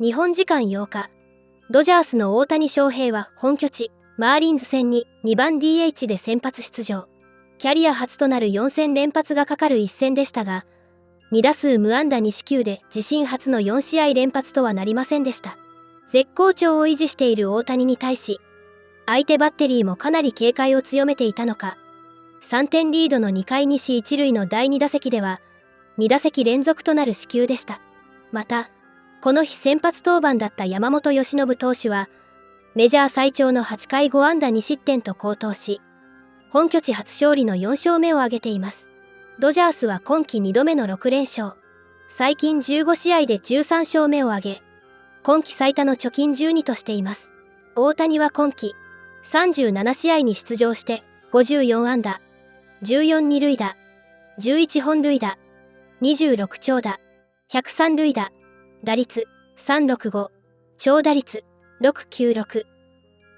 日本時間8日、ドジャースの大谷翔平は本拠地、マーリンズ戦に2番 DH で先発出場。キャリア初となる4戦連発がかかる一戦でしたが、2打数無安打2四球で自身初の4試合連発とはなりませんでした。絶好調を維持している大谷に対し、相手バッテリーもかなり警戒を強めていたのか、3点リードの2回2死1塁の第2打席では、2打席連続となる死球でした。また、この日先発登板だった山本由伸投手は、メジャー最長の8回5安打2失点と好投し、本拠地初勝利の4勝目を挙げています。ドジャースは今季2度目の6連勝。最近15試合で13勝目を挙げ、今季最多の貯金12としています。大谷は今季37試合に出場して54安打、14二塁打、11本塁打、26長打、103塁打、打率365、長打率696、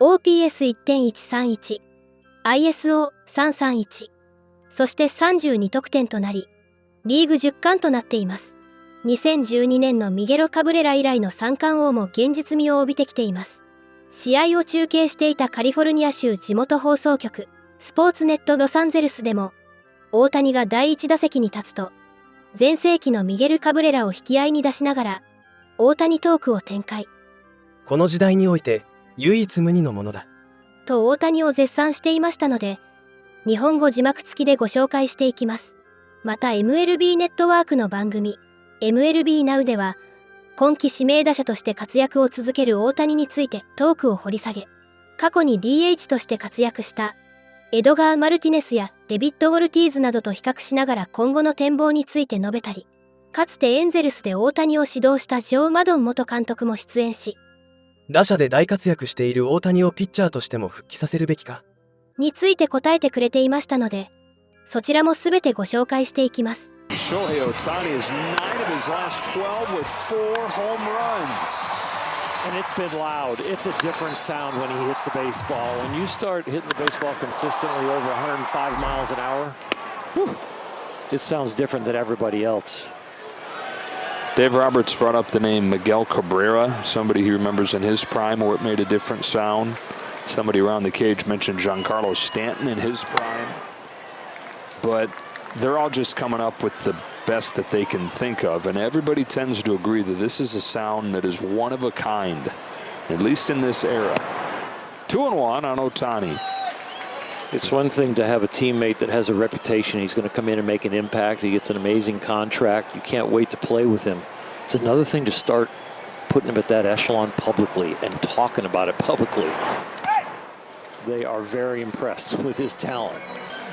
OPS1.131、ISO331、そして32得点となり、リーグ10冠となっています。2012年のミゲロ・カブレラ以来の三冠王も現実味を帯びてきています。試合を中継していたカリフォルニア州地元放送局、スポーツネットロサンゼルスでも、大谷が第1打席に立つと、全盛期のミゲル・カブレラを引き合いに出しながら、大谷トークを展開。この時代において唯一無二のものだ。と大谷を絶賛していましたので、日本語字幕付きでご紹介していきます。また MLB ネットワークの番組、MLB Now では、今季指名打者として活躍を続ける大谷についてトークを掘り下げ、過去に DH として活躍したエドガー・マルティネスやデビッド・オルティーズなどと比較しながら今後の展望について述べたり、かつてエンゼルスで大谷を指導したジョー・マドン元監督も出演し、打者で大活躍している大谷をピッチャーとしても復帰させるべきかについて答えてくれていましたので、そちらもすべてご紹介していきます。Shohei Ohtani is 9 of his last 12 with 4 home runs. And it's been loud. It's a different sound when he hits the baseball. When you start hitting the baseball consistently over 105 miles an hour, whew, it sounds different than everybody else. Dave Roberts brought up the name Miguel Cabrera, somebody he remembers in his prime where it made a different sound. Somebody around the cage mentioned Giancarlo Stanton in his prime. But they're all just coming up with the best that they can think of, and everybody tends to agree that this is a sound that is one of a kind, at least in this era. 2-1 on Ohtani. It's one thing to have a teammate that has a reputation. He's going to come in and make an impact. He gets an amazing contract. You can't wait to play with him. It's another thing to start putting him at that echelon publicly and talking about it publicly. They are very impressed with his talent.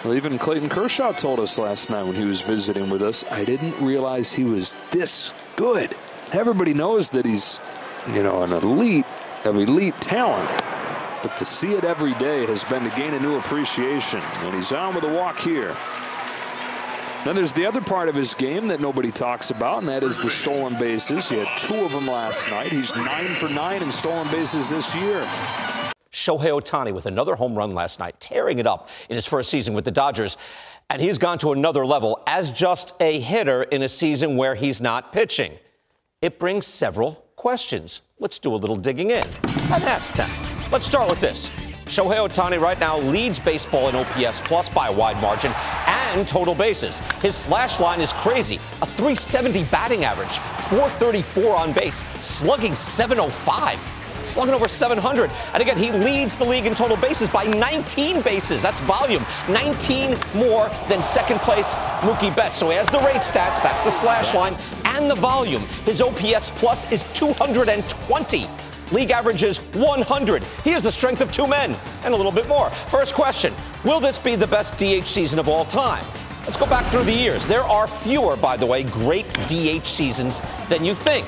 Well, even Clayton Kershaw told us last night when he was visiting with us, I didn't realize he was this good. Everybody knows that he's, an elite talent. But to see it every day has been to gain a new appreciation. And he's on with a walk here. Then there's the other part of his game that nobody talks about, and that is the stolen bases. He had 2 of them last night. He's 9 for 9 in stolen bases this year. Shohei Ohtani with another home run last night, tearing it up in his first season with the Dodgers. And he's gone to another level as just a hitter in a season where he's not pitching. It brings several questions. Let's do a little digging in and ask them. Let's start with this. Shohei Ohtani right now leads baseball in OPS plus by a wide margin and total bases. His slash line is crazy. A .370 batting average, .434 on base, slugging .705. Slugging over 700. And again, he leads the league in total bases by 19 bases. That's volume. 19 more than second place Mookie Betts. So he has the rate stats, that's the slash line, and the volume. His OPS plus is 220. League average is 100. He has the strength of 2 men and a little bit more. First question, will this be the best DH season of all time? Let's go back through the years. There are fewer, by the way, great DH seasons than you think.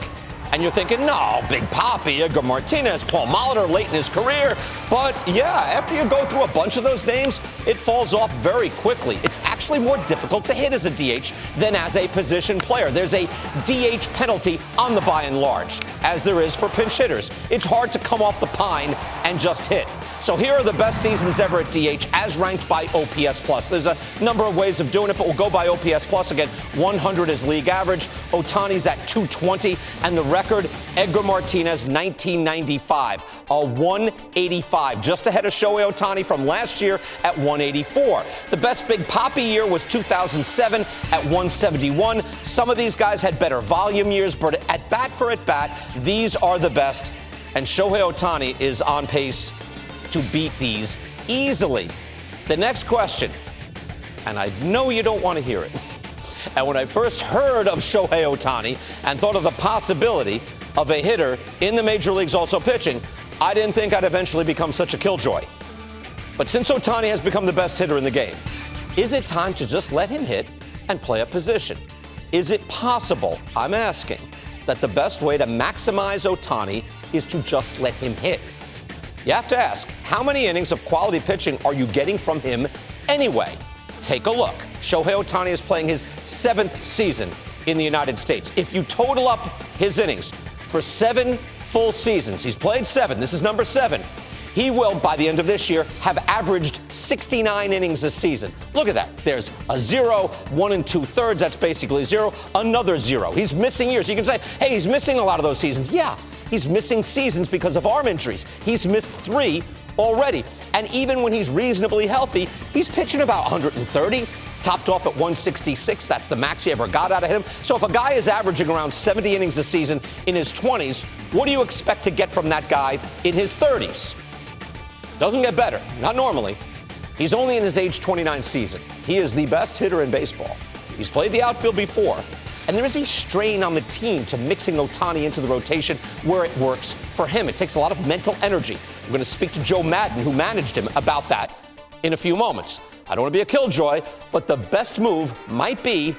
And you're thinking, no, Big Papi, Edgar Martinez, Paul Molitor late in his career. But yeah, after you go through a bunch of those names, it falls off very quickly. It's actually more difficult to hit as a DH than as a position player. There's a DH penalty on the by and large, as there is for pinch hitters. It's hard to come off the pine and just hit. So here are the best seasons ever at DH as ranked by OPS+. There's a number of ways of doing it, but we'll go by OPS+. Again, 100 is league average. Ohtani's at 220, and the record, Edgar Martinez, 1995, a 185, just ahead of Shohei Ohtani from last year at 184. The best Big Papi year was 2007 at 171. Some of these guys had better volume years, but at bat for at bat, these are the best, and Shohei Ohtani is on pace to beat these easily. The next question, and I know you don't want to hear it. And when I first heard of Shohei Ohtani and thought of the possibility of a hitter in the major leagues also pitching, I didn't think I'd eventually become such a killjoy. But since Ohtani has become the best hitter in the game, is it time to just let him hit and play a position? Is it possible, I'm asking, that the best way to maximize Ohtani is to just let him hit? You have to ask, how many innings of quality pitching are you getting from him anyway? Take a look. Shohei Ohtani is playing his 7th season in the United States. If you total up his innings for 7 full seasons, he's played 7, this is number 7, he will, by the end of this year, have averaged 69 innings a season. Look at that. There's a 0, 1 2/3, that's basically 0, another 0. He's missing years. You can say, hey, he's missing a lot of those seasons. Yeah, he's missing seasons because of arm injuries. He's missed 3 already. And even when he's reasonably healthy, he's pitching about 130, topped off at 166. That's the max he ever got out of him. So if a guy is averaging around 70 innings a season in his 20s, what do you expect to get from that guy in his 30s? Doesn't get better, not normally. He's only in his age 29 season. He is the best hitter in baseball. He's played the outfield before. And there is a strain on the team to mixing Ohtani into the rotation where it works for him. It takes a lot of mental energy. We're going to speak to Joe Madden, who managed him, about that in a few moments. I don't want to be a killjoy, but the best move might be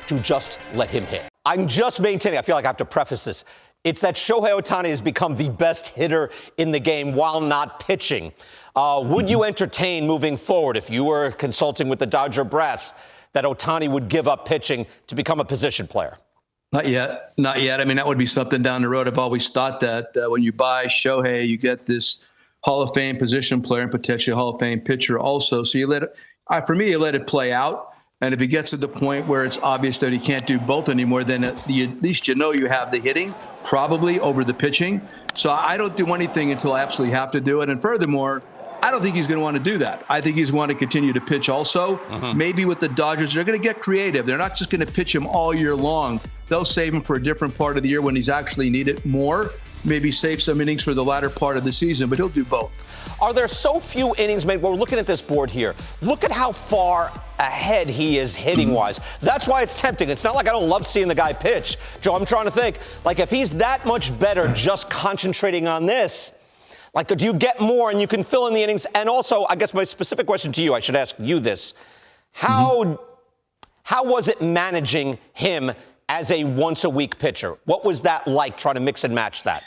to just let him hit. I'm just maintaining, I feel like I have to preface this. It's that Shohei Ohtani has become the best hitter in the game while not pitching. Would you entertain moving forward, if you were consulting with the Dodger brass, that Ohtani would give up pitching to become a position player? Not yet. Not yet. I mean, that would be something down the road. I've always thought that when you buy Shohei, you get this Hall of Fame position player and potentially Hall of Fame pitcher also. So you let it, for me, you let it play out. And if he gets to the point where it's obvious that he can't do both anymore, then at least you know you have the hitting, probably over the pitching. So I don't do anything until I absolutely have to do it. And furthermore, I don't think he's going to want to do that. I think he's going to continue to pitch also. Maybe with the Dodgers, they're going to get creative. They're not just going to pitch him all year long. They'll save him for a different part of the year when he's actually needed more. Maybe save some innings for the latter part of the season, but he'll do both. Are there so few innings made? Well, we're looking at this board here. Look at how far ahead he is hitting-wise. That's why it's tempting. It's not like I don't love seeing the guy pitch. Joe, I'm trying to think, like, if he's that much better just concentrating on this, like, do you get more and you can fill in the innings? And also, I guess my specific question to you, I should ask you this. How was it managing him as a once-a-week pitcher? What was that like, trying to mix and match that?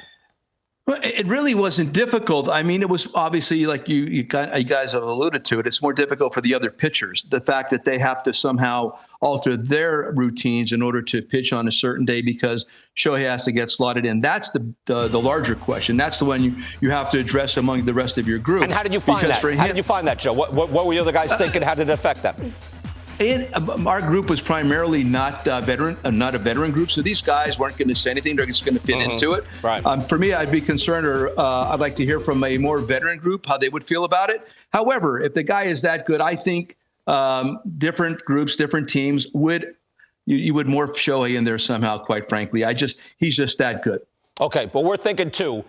Well, it really wasn't difficult. I mean, it was obviously, like you guys have alluded to it, it's more difficult for the other pitchers. The fact that they have to somehow alter their routines in order to pitch on a certain day because Shohei has to get slotted in. That's the larger question. That's the one you have to address among the rest of your group. And how did you find that? How did you find that, Joe? What were the other guys thinking? How did it affect them? Our group was primarily not a veteran group, so these guys weren't going to say anything. They're just going to fit into it. Right. For me, I'd be concerned, or I'd like to hear from a more veteran group how they would feel about it. However, if the guy is that good, I think different groups, different teams you would morph Shohei in there somehow. Quite frankly, he's just that good. Okay, but we're thinking too,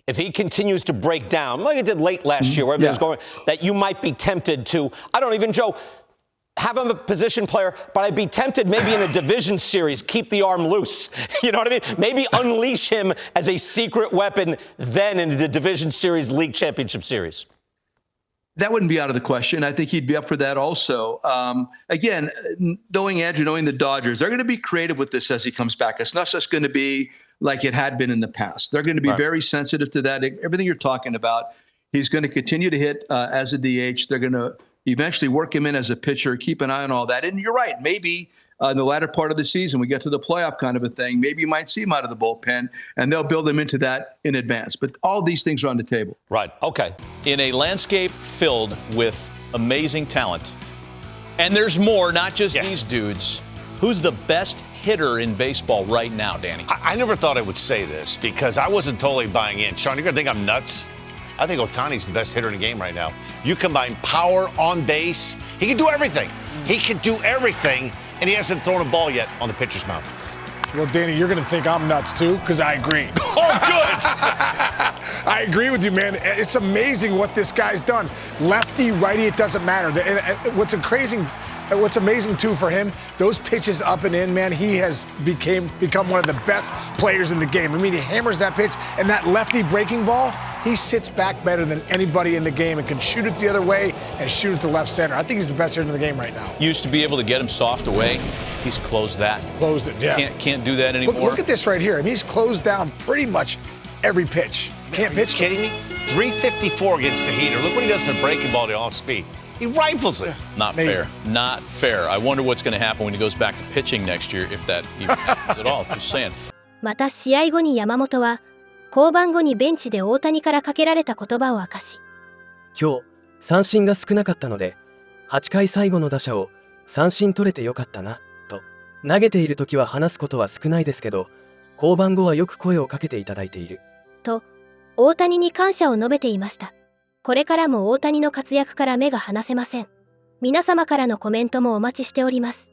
if he continues to break down like he did late last year, where everything's going, that you might be tempted to. Joe, have him a position player, but I'd be tempted maybe in a division series, keep the arm loose. You know what I mean? Maybe unleash him as a secret weapon then in the division series, league championship series. That wouldn't be out of the question. I think he'd be up for that also. Again, knowing Andrew, knowing the Dodgers, they're going to be creative with this as he comes back. It's not just going to be like it had been in the past. They're going to be very sensitive to that. Everything you're talking about, he's going to continue to hit as a DH. They're going to eventually work him in as a pitcher, keep an eye on all that. And you're right, maybe in the latter part of the season, we get to the playoff kind of a thing, maybe you might see him out of the bullpen, and they'll build him into that in advance. But all these things are on the table. Right. Okay. In a landscape filled with amazing talent, and there's more, not just these dudes, who's the best hitter in baseball right now, Danny? I never thought I would say this because I wasn't totally buying in. Sean, you're going to think I'm nuts? I think Ohtani's the best hitter in the game right now. You combine power on base. He can do everything. He can do everything, and he hasn't thrown a ball yet on the pitcher's mound. Well, Danny, you're going to think I'm nuts, too, because I agree. Oh, good. I agree with you, man. It's amazing what this guy's done. Lefty, righty, it doesn't matter. What's amazing, too, for him, those pitches up and in, man, he has become one of the best players in the game. I mean, he hammers that pitch, and that lefty breaking ball, he sits back better than anybody in the game and can shoot it the other way and shoot it to left center. I think he's the best hitter in the game right now. Used to be able to get him soft away. He's closed that. Closed it, yeah. Can't do that anymore. Look at this right here. I mean, he's closed down pretty much every pitch. Can't pitch. Are you kidding me? 354 against the heater. Look what he does in the breaking ball to off speed. He rifles it. Not fair. Not fair. I wonder what's going to happen when he goes back to pitching next year, if that even happens at all. Just saying. また試合後に山本は降板後にベンチで大谷からかけられた言葉を明かし、今日三振が少なかったので8回最後の打者を三振取れてよかったなと。投げている時は話すことは少ないですけど降板後はよく声をかけていただいていると大谷に感謝を述べていました。これからも大谷の活躍から目が離せません。皆様からのコメントもお待ちしております。